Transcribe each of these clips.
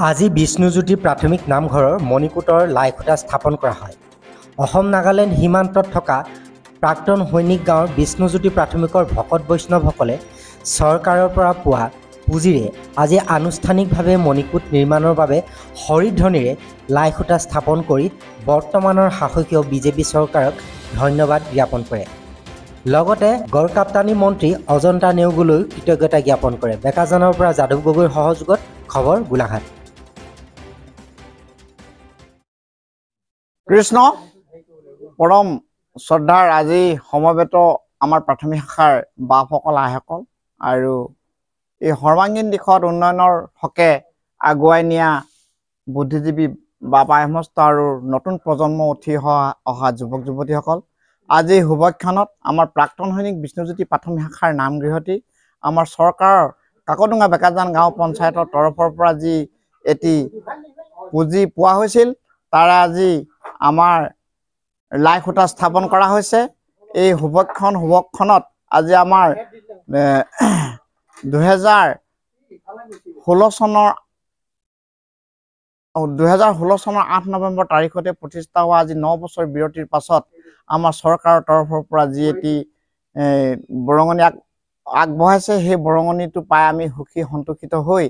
আজি বিষ্ণুজ্যোতি প্ৰাথমিক নামঘৰৰ মণিকূটৰ লাইখুটা স্থাপন কৰা হয়। অসম নাগালেণ্ড সীমান্তত থকা প্ৰাক্তন সৈনিক গাঁৱৰ বিষ্ণুজ্যোতি প্ৰাথমিকৰ ভকত বৈষ্ণৱসকলে চৰকাৰৰ পৰা পোৱা পুঁজিৰে আজি আনুষ্ঠানিকভাৱে মণিকূট নিৰ্মাণৰ বাবে হৰিধ্বনিৰে লাইখুটা স্থাপন কৰি বৰ্তমানৰ শাসকীয় বিজেপি চৰকাৰক ধন্যবাদ জ্ঞাপন কৰে। লগতে গড়কাপ্তানি মন্ত্ৰী অজন্তা নেওগলৈ কৃতজ্ঞতা জ্ঞাপন কৰে। বেকাজানৰ পৰা যাদৱ গগৈৰ সহযোগত খবৰ গোলাঘাট। কৃষ্ণ পৰম শ্ৰদ্ধাৰ আজি সমবেত আমাৰ প্ৰাথমিক শাখাৰ বাপসকল আইসকল আৰু এই সৰ্বাংগীন দিশত উন্নয়নৰ হকে আগুৱাই নিয়া বুদ্ধিজীৱী বাপ আইসমস্ত আৰু নতুন প্ৰজন্ম উঠি অহা যুৱক যুৱতীসকল, আজি শুভক্ষণত আমাৰ প্ৰাক্তন সৈনিক বিষ্ণুজ্যোতি প্ৰাথমিক শাখাৰ নামগৃহটি আমাৰ চৰকাৰৰ কাকডোঙা বেকাজান গাঁও পঞ্চায়তৰ তৰফৰ পৰা যি এটি পুঁজি পোৱা হৈছিল, তাৰে আজি আমাৰ লাইখুটা স্থাপন কৰা হৈছে। এই শুভক্ষণত আজি আমাৰ 2016 চনৰ 8 নৱেম্বৰ তাৰিখতে প্ৰতিষ্ঠা হোৱা আজি 9 বছৰ বিৰতিৰ পাছত আমাৰ চৰকাৰৰ তৰফৰ পৰা যি এটি বৰঙণি আগবঢ়াইছে, সেই বৰঙণিটো পাই আমি সুখী সন্তোষিত হৈ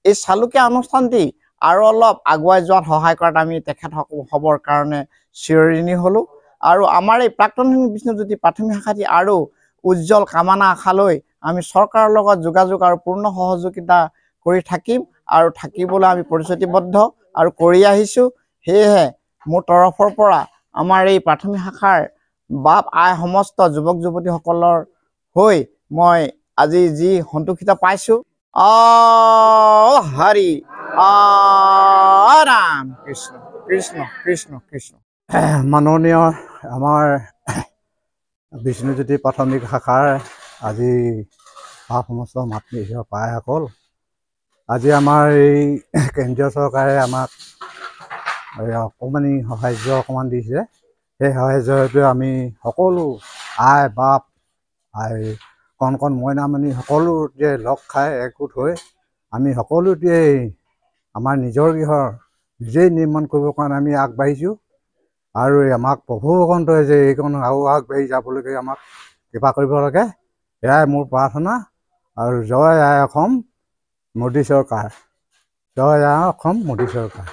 এই চালুকীয়া অনুষ্ঠানটি আৰু অলপ আগুৱাই যোৱাত সহায় কৰাত আমি তেখেতসকলৰ কাৰণে চিৰঋণী হ'লোঁ। আৰু আমাৰ এই প্ৰাক্তন সৈনিক বিষ্ণুজ্যোতি প্ৰাথমিক শাখাটি আৰু উজ্জ্বল কামনা আশালৈ আমি চৰকাৰৰ লগত যোগাযোগ আৰু পূৰ্ণ সহযোগিতা কৰি থাকিম আৰু থাকিবলৈ আমি প্ৰতিশ্ৰুতিবদ্ধ আৰু কৰি আহিছোঁ। সেয়েহে মোৰ তৰফৰ পৰা আমাৰ এই প্ৰাথমিক শাখাৰ বাপ আই সমস্ত যুৱক যুৱতীসকলৰ হৈ মই আজি যি সন্তোষিত পাইছোঁ। হৰি ৰাম কৃষ্ণ কৃষ্ণ কৃষ্ণ কৃষ্ণ। মাননীয় আমাৰ বিষ্ণুজ্যোতি প্ৰাথমিক শাখাৰ আজি সমস্ত মাতৃ পাইসকল, আজি আমাৰ এই কেন্দ্ৰীয় চৰকাৰে আমাক অকণমানি সাহাৰ্য অকণমান দিছে। সেই সাহাৰ্যটোৱে আমি সকলো আই বাপ আই কণ মইনামণি সকলোতে লগ খাই একগোট হৈ আমি সকলোতেই আমাৰ নিজৰ গৃহৰ নিজেই নিৰ্মাণ কৰিবৰ কাৰণে আমি আগবাঢ়িছোঁ। আৰু আমাক প্ৰভু ভগৱন্তই যে এইকণ আৰু আগবাঢ়ি যাবলৈকে আমাক কৃপা কৰিব লাগে, এয়াই মোৰ প্ৰাৰ্থনা। আৰু জয় আই অসম মোদী চৰকাৰ, জয় আই অসম মোদী চৰকাৰ।